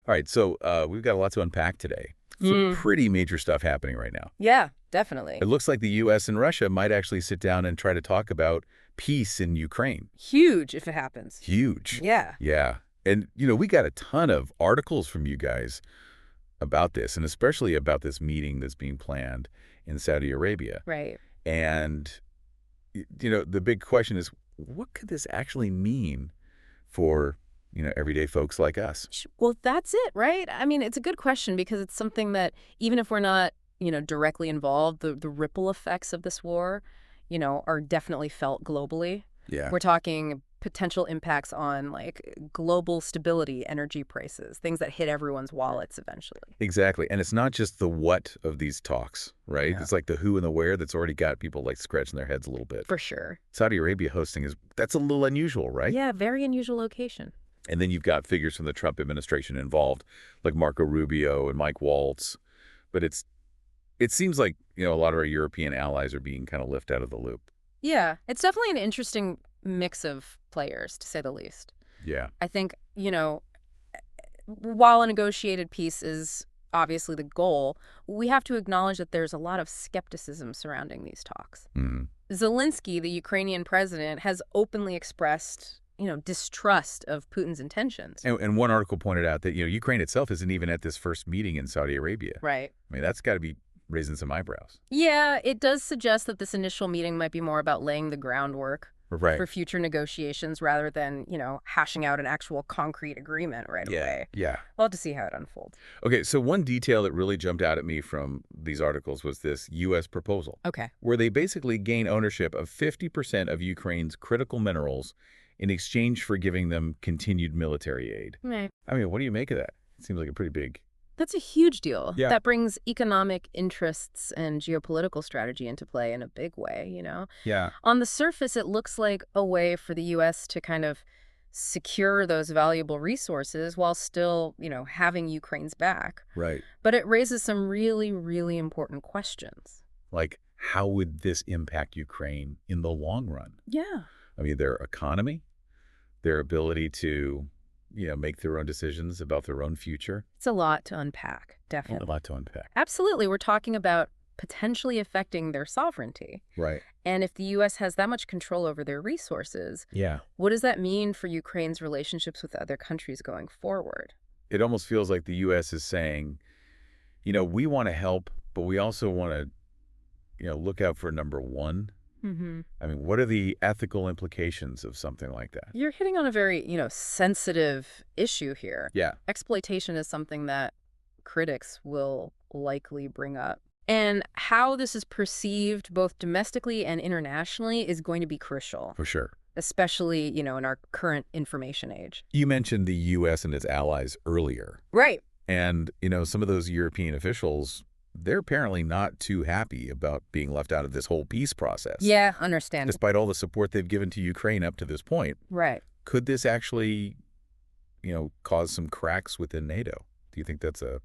All right, so we've got a lot to unpack today. Some pretty major stuff happening right now. Yeah, definitely. It looks like the U.S. and Russia might actually sit down and try to talk about peace in Ukraine. Huge if it happens. Huge. Yeah. Yeah. And, we got a ton of articles from you guys about this, and especially about this meeting that's being planned in Saudi Arabia. Right. And, the big question is, what could this actually mean for, everyday folks like us? Well, that's it, right? I mean, it's a good question because it's something that even if we're not, directly involved, the ripple effects of this war, are definitely felt globally. Yeah. We're talking potential impacts on like global stability, energy prices, things that hit everyone's wallets eventually. Exactly. And it's not just the what of these talks, right? Yeah. It's like the who and the where that's already got people like scratching their heads a little bit. For sure. Saudi Arabia hosting that's a little unusual, right? Yeah, very unusual location. And then you've got figures from the Trump administration involved, like Marco Rubio and Mike Waltz. But it seems like, a lot of our European allies are being kind of left out of the loop. Yeah, it's definitely an interesting mix of players, to say the least. Yeah. I think, while a negotiated peace is obviously the goal, we have to acknowledge that there's a lot of skepticism surrounding these talks. Zelensky, the Ukrainian president, has openly expressed, distrust of Putin's intentions. And one article pointed out that, Ukraine itself isn't even at this first meeting in Saudi Arabia. Right. I mean, that's got to be raising some eyebrows. Yeah, it does suggest that this initial meeting might be more about laying the groundwork Right. for future negotiations rather than, hashing out an actual concrete agreement right away. Yeah. We'll have to see how it unfolds. Okay, so one detail that really jumped out at me from these articles was this U.S. proposal, Okay. where they basically gain ownership of 50% of Ukraine's critical minerals in exchange for giving them continued military aid. Right. I mean, what do you make of that? It seems like a pretty big... That's a huge deal. Yeah. That brings economic interests and geopolitical strategy into play in a big way, Yeah. On the surface, it looks like a way for the U.S. to kind of secure those valuable resources while still, having Ukraine's back. Right. But it raises some really, really important questions. Like, how would this impact Ukraine in the long run? Yeah. I mean, their economy, their ability to... make their own decisions about their own future. It's a lot to unpack, A definitely. lot to unpack. Absolutely. We're talking about potentially affecting their sovereignty. Right. And if the U.S. has that much control over their resources, Yeah. what does that mean for Ukraine's relationships with other countries going forward? It almost feels like the U.S. is saying, we want to help, but we also want to, look out for number one. Mm-hmm. I mean, what are the ethical implications of something like that? You're hitting on a very, sensitive issue here. Yeah. Exploitation is something that critics will likely bring up. And how this is perceived both domestically and internationally is going to be crucial, For sure. especially, in our current information age. You mentioned the U.S. and its allies earlier. Right. And, some of those European officials, they're apparently not too happy about being left out of this whole peace process. Yeah, understand. Despite all the support they've given to Ukraine up to this point. Right. Could this actually, cause some cracks within NATO? Do you think that's a...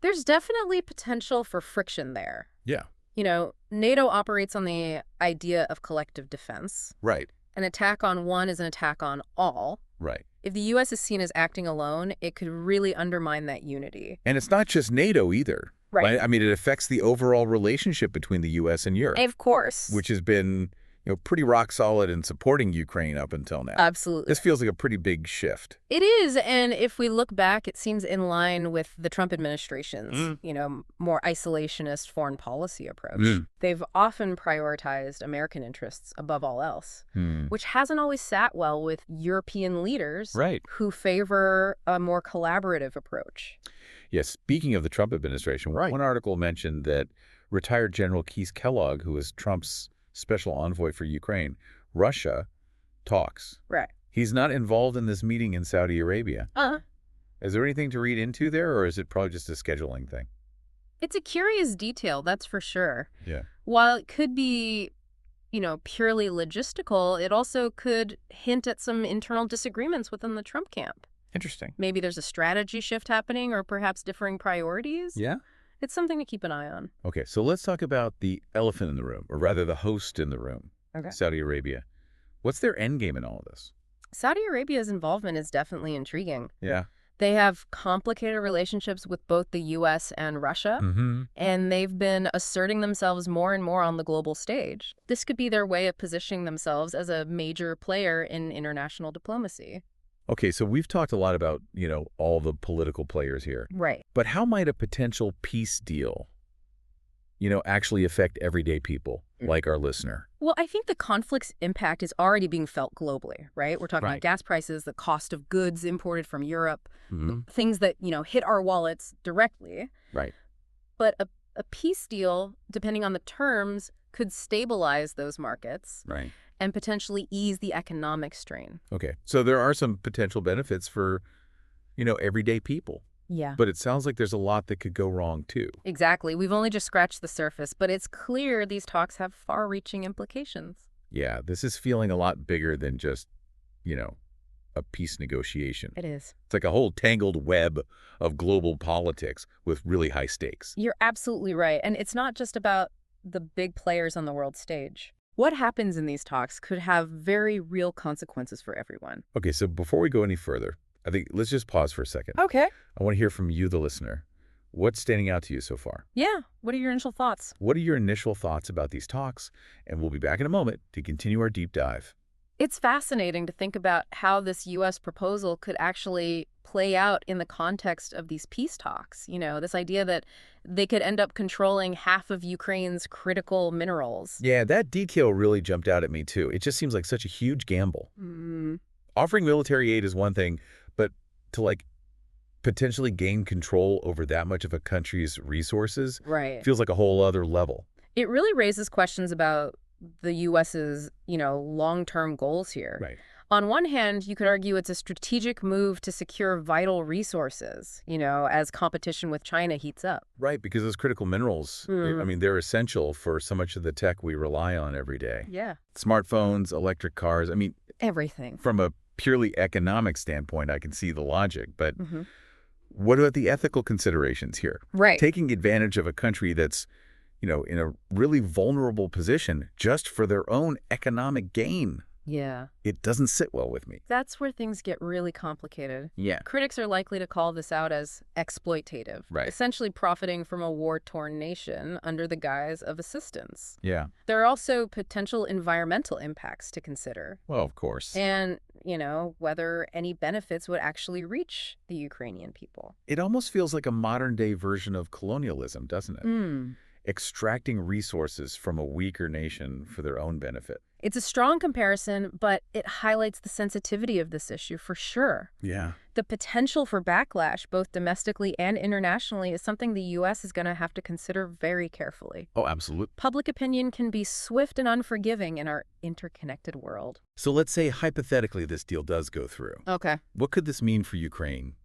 There's definitely potential for friction there. Yeah. NATO operates on the idea of collective defense. Right. An attack on one is an attack on all. Right. If the U.S. is seen as acting alone, it could really undermine that unity. And it's not just NATO either. Right. I mean, it affects the overall relationship between the U.S. and Europe, Of course. which has been, pretty rock solid in supporting Ukraine up until now. Absolutely. This feels like a pretty big shift. It is, and if we look back, it seems in line with the Trump administration's, more isolationist foreign policy approach. They've often prioritized American interests above all else, which hasn't always sat well with European leaders Right. who favor a more collaborative approach. Yes, speaking of the Trump administration, one article mentioned that retired General Keith Kellogg, who was Trump's special envoy for Ukraine, Russia, talks. Right. He's not involved in this meeting in Saudi Arabia. Uh-huh. Is there anything to read into there, or is it probably just a scheduling thing? It's a curious detail, that's for sure. Yeah. While it could be, purely logistical, it also could hint at some internal disagreements within the Trump camp. Interesting. Maybe there's a strategy shift happening or perhaps differing priorities. Yeah? It's something to keep an eye on. Okay, so let's talk about the elephant in the room, or rather the host in the room, Okay. Saudi Arabia. What's their end game in all of this? Saudi Arabia's involvement is definitely intriguing. Yeah. They have complicated relationships with both the U.S. and Russia, and they've been asserting themselves more and more on the global stage. This could be their way of positioning themselves as a major player in international diplomacy. Okay, so we've talked a lot about, all the political players here. Right. But how might a potential peace deal, actually affect everyday people like our listener? Well, I think the conflict's impact is already being felt globally, right? We're talking about gas prices, the cost of goods imported from Europe, things that, hit our wallets directly. Right. But a peace deal, depending on the terms, could stabilize those markets. Right. And potentially ease the economic strain. Okay. So there are some potential benefits for, everyday people. Yeah. But it sounds like there's a lot that could go wrong, too. Exactly. We've only just scratched the surface, but it's clear these talks have far-reaching implications. Yeah, this is feeling a lot bigger than just, a peace negotiation. It is. It's like a whole tangled web of global politics with really high stakes. You're absolutely right. And it's not just about the big players on the world stage. What happens in these talks could have very real consequences for everyone. Okay, so before we go any further, I think let's just pause for a second. Okay. I want to hear from you, the listener. What's standing out to you so far? Yeah. What are your initial thoughts? What are your initial thoughts about these talks? And we'll be back in a moment to continue our deep dive. It's fascinating to think about how this U.S. proposal could actually play out in the context of these peace talks. This idea that they could end up controlling half of Ukraine's critical minerals. Yeah, that detail really jumped out at me, too. It just seems like such a huge gamble. Offering military aid is one thing, but to, potentially gain control over that much of a country's resources feels like a whole other level. It really raises questions about the U.S.'s, long-term goals here. Right. On one hand, you could argue it's a strategic move to secure vital resources, as competition with China heats up. Right, because those critical minerals, they're essential for so much of the tech we rely on every day. Yeah. Smartphones, electric cars, everything. From a purely economic standpoint, I can see the logic, but what about the ethical considerations here? Right. Taking advantage of a country that's, in a really vulnerable position just for their own economic gain. Yeah. It doesn't sit well with me. That's where things get really complicated. Yeah. Critics are likely to call this out as exploitative, essentially profiting from a war-torn nation under the guise of assistance. Yeah. There are also potential environmental impacts to consider. Well, of course. And, whether any benefits would actually reach the Ukrainian people. It almost feels like a modern-day version of colonialism, doesn't it? Extracting resources from a weaker nation for their own benefit. It's a strong comparison, but it highlights the sensitivity of this issue for sure. Yeah. The potential for backlash, both domestically and internationally, is something the U.S. is going to have to consider very carefully. Oh, absolutely. Public opinion can be swift and unforgiving in our interconnected world. So let's say hypothetically this deal does go through. Okay. What could this mean for Ukraine,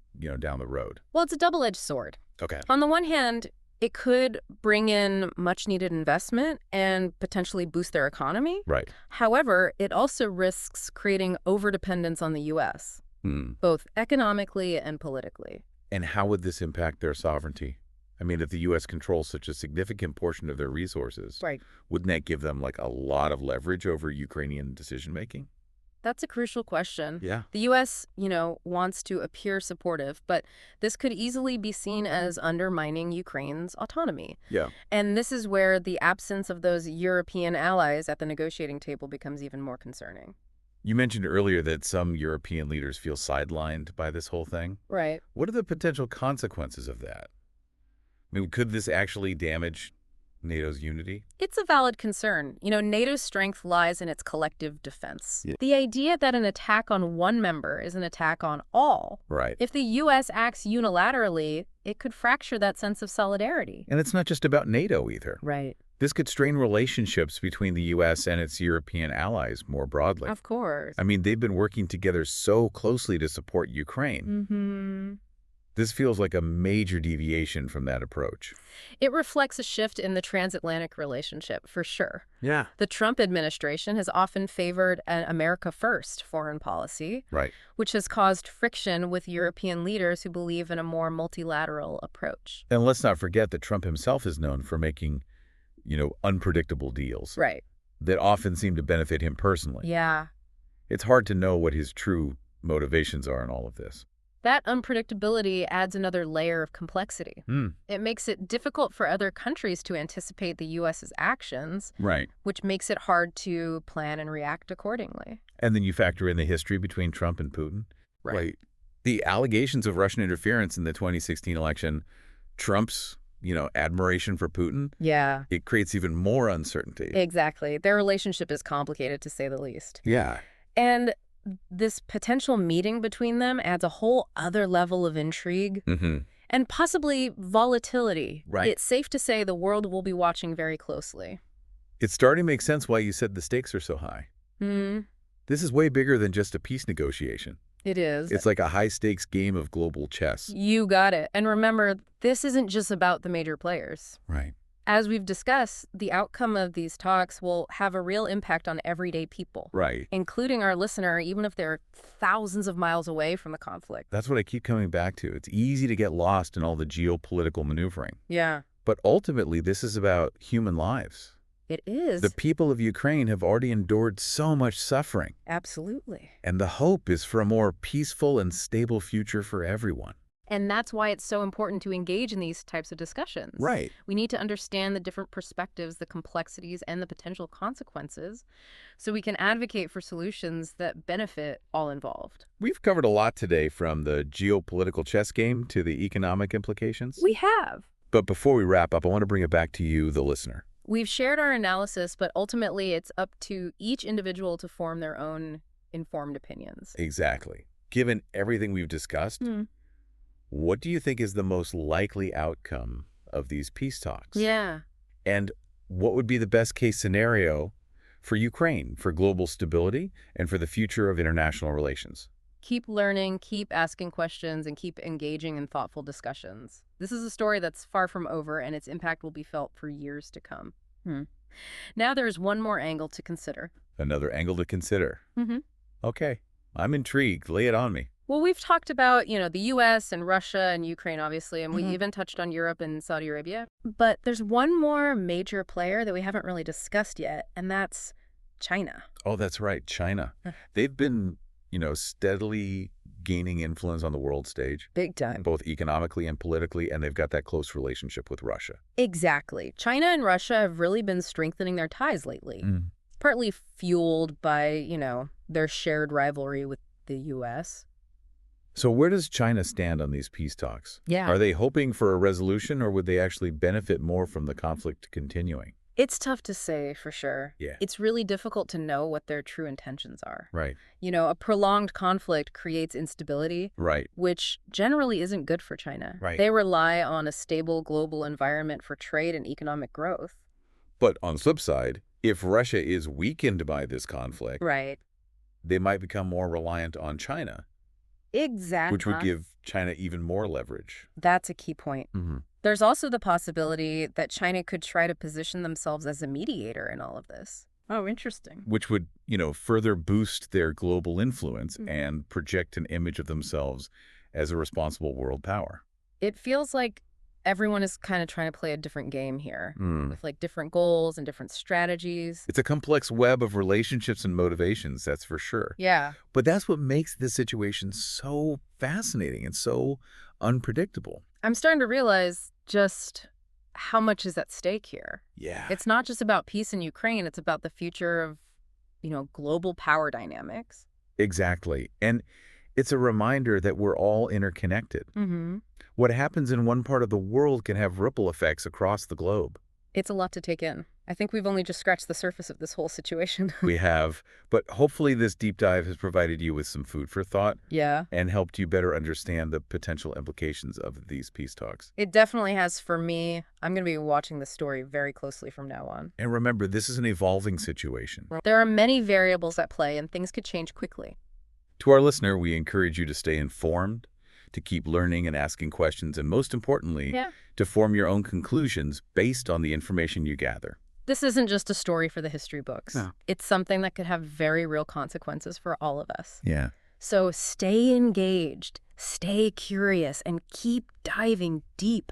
down the road? Well, it's a double-edged sword. Okay. On the one hand, it could bring in much-needed investment and potentially boost their economy. Right. However, it also risks creating overdependence on the U.S., both economically and politically. And how would this impact their sovereignty? If the U.S. controls such a significant portion of their resources, wouldn't that give them, a lot of leverage over Ukrainian decision-making? That's a crucial question. Yeah. The U.S., wants to appear supportive, but this could easily be seen as undermining Ukraine's autonomy. Yeah. And this is where the absence of those European allies at the negotiating table becomes even more concerning. You mentioned earlier that some European leaders feel sidelined by this whole thing. Right. What are the potential consequences of that? Could this actually damage NATO's unity? It's a valid concern. NATO's strength lies in its collective defense. Yeah. The idea that an attack on one member is an attack on all. Right. If the U.S. acts unilaterally, it could fracture that sense of solidarity. And it's not just about NATO either. Right. This could strain relationships between the U.S. and its European allies more broadly. Of course. They've been working together so closely to support Ukraine. This feels like a major deviation from that approach. It reflects a shift in the transatlantic relationship, for sure. Yeah. The Trump administration has often favored an America First foreign policy, which has caused friction with European leaders who believe in a more multilateral approach. And let's not forget that Trump himself is known for making, unpredictable deals. Right. That often seem to benefit him personally. Yeah. It's hard to know what his true motivations are in all of this. That unpredictability adds another layer of complexity. It makes it difficult for other countries to anticipate the U.S.'s actions, Right. which makes it hard to plan and react accordingly. And then you factor in the history between Trump and Putin. Right. The allegations of Russian interference in the 2016 election, Trump's, admiration for Putin, Yeah, it creates even more uncertainty. exactly. Their relationship is complicated, to say the least. Yeah. And this potential meeting between them adds a whole other level of intrigue and possibly volatility. Right. It's safe to say the world will be watching very closely. It's starting to make sense why you said the stakes are so high. This is way bigger than just a peace negotiation. It is. It's like a high-stakes game of global chess. You got it. And remember, this isn't just about the major players. Right. As we've discussed, the outcome of these talks will have a real impact on everyday people, Right. including our listener, even if they're thousands of miles away from the conflict. That's what I keep coming back to. It's easy to get lost in all the geopolitical maneuvering. Yeah, But ultimately, this is about human lives. it is. The people of Ukraine have already endured so much suffering, Absolutely. and the hope is for a more peaceful and stable future for everyone. And that's why it's so important to engage in these types of discussions. Right. We need to understand the different perspectives, the complexities, and the potential consequences so we can advocate for solutions that benefit all involved. We've covered a lot today, from the geopolitical chess game to the economic implications. We have. But before we wrap up, I want to bring it back to you, the listener. We've shared our analysis, but ultimately it's up to each individual to form their own informed opinions. Exactly. Given everything we've discussed, what do you think is the most likely outcome of these peace talks? Yeah. And what would be the best case scenario for Ukraine, for global stability, and for the future of international relations? Keep learning, keep asking questions, and keep engaging in thoughtful discussions. This is a story that's far from over, and its impact will be felt for years to come. Now there's one more angle to consider. Another angle to consider. Okay. I'm intrigued. Lay it on me. Well, we've talked about, the U.S. and Russia and Ukraine, obviously, and we even touched on Europe and Saudi Arabia. But there's one more major player that we haven't really discussed yet, and that's China. Oh, that's right. China. They've been, steadily gaining influence on the world stage, Big time. both economically and politically, and they've got that close relationship with Russia. Exactly. China and Russia have really been strengthening their ties lately, partly fueled by, their shared rivalry with the U.S. So where does China stand on these peace talks? Yeah. Are they hoping for a resolution, or would they actually benefit more from the conflict continuing? It's tough to say for sure. Yeah. It's really difficult to know what their true intentions are. Right. A prolonged conflict creates instability, Right. which generally isn't good for China. Right. They rely on a stable global environment for trade and economic growth. But on the flip side, if Russia is weakened by this conflict, Right. they might become more reliant on China, Exactly. which would give China even more leverage. That's a key point. There's also the possibility that China could try to position themselves as a mediator in all of this. Oh, interesting. Which would, further boost their global influence and project an image of themselves as a responsible world power. It feels like everyone is kind of trying to play a different game here with different goals and different strategies. It's a complex web of relationships and motivations, that's for sure. Yeah. But that's what makes this situation so fascinating and so unpredictable. I'm starting to realize just how much is at stake here. Yeah. It's not just about peace in Ukraine. It's about the future of, global power dynamics. Exactly. And it's a reminder that we're all interconnected. What happens in one part of the world can have ripple effects across the globe. It's a lot to take in. I think we've only just scratched the surface of this whole situation. We have, but hopefully this deep dive has provided you with some food for thought. Yeah. And helped you better understand the potential implications of these peace talks. It definitely has for me. I'm going to be watching the story very closely from now on. And remember, this is an evolving situation. There are many variables at play, and things could change quickly. To our listener, we encourage you to stay informed, to keep learning and asking questions, and most importantly, to form your own conclusions based on the information you gather. This isn't just a story for the history books. No. It's something that could have very real consequences for all of us. Yeah. So stay engaged, stay curious, and keep diving deep.